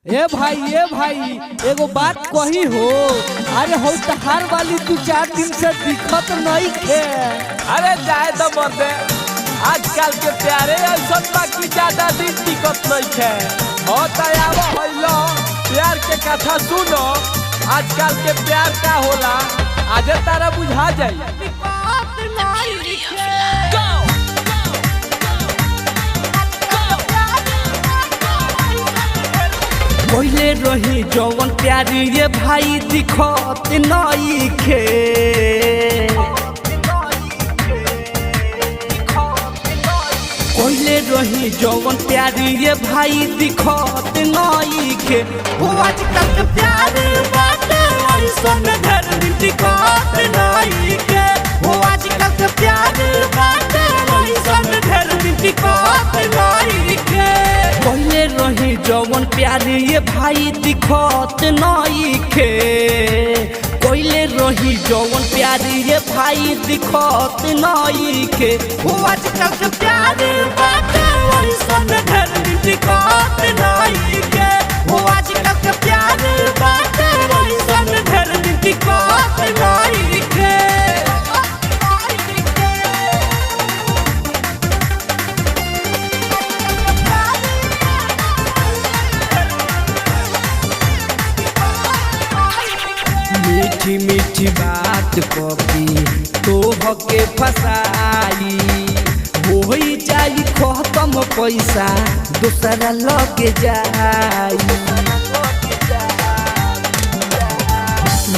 ए भाई एगो बात कही हो। अरे हो तहार वाली तू 4 दिन से दिखत नहीं खे। अरे जाए तो मर्दे आजकल के प्यारे ऐसा बाकी ज्यादा दिन दिक्कत नहीं खे। हो तयाब होइलो प्यार के कथा सुनो। आजकल के प्यार का होला आज तारा बुझा जाई। पहले रही जवन प्यारी ये भाई दिखत नहीं खे। पहले रही जवन प्यारी ये भाई दिखत नहीं खे। वो आजकल के प्यार बाटे ऐसन घर दिखत नहीं खे। वो आजकल के प्यार बाटे ऐसन घर दिखत नहीं खे। पहले रही जवन प्यारी ये भाई दिखत नहीं खे। पहले रही जवन प्यारी ये भाई दिखत नहीं खे। वो आजकल के प्यार बाटे ऐसन घर दिखत नहीं खे। वो आजकल के प्यार बाटे ऐसन घर दिखत नहीं खे। मीठी मीठी बात कभी तो हके फसाई। हो जाई खत्म पैसा दूसरा लगे जाई।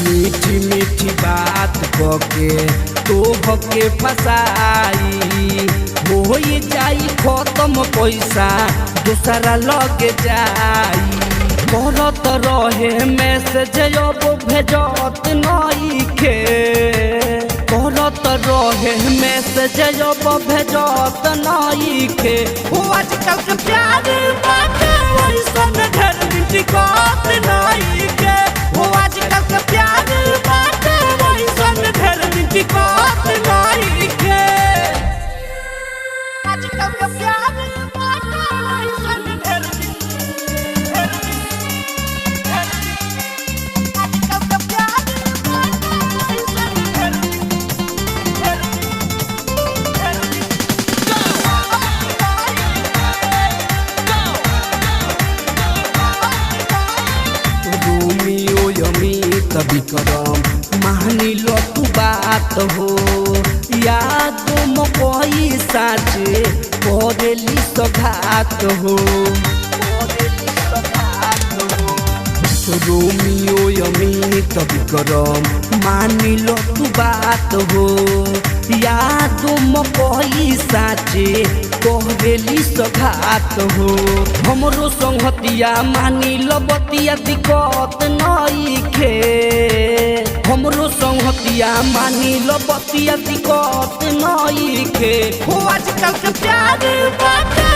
मीठी मीठी बात कके तो हके फसाई। हो जाई खत्म पैसा दूसरा लगे जाई। करत रहे मैसेज अब भेजत नहीं खे। करत रहे मैसेज अब भेजत नहीं खे। वो आजकल के प्यार बाटे ऐसन घर दिखत नहीं खे। वो आजकल के प्यार बाटे ऐसन घर दिखत नहीं खे। आजकल के प्यार बाटे ऐसन घर कभी करम मानी लो तू बात हो। याद मकई साचे करेली सघात हो। रोमियो यमी कभी करम मानी लो तू बात हो। याद मकई साचे करेली सघात हो। हमरो संगतिया मानी लो बतिया दिक्कत नहीं खे। हमरो संगतिया मानी लो बतिया दिक्कत नहीं खे। हो आजकल के प्यार बाटे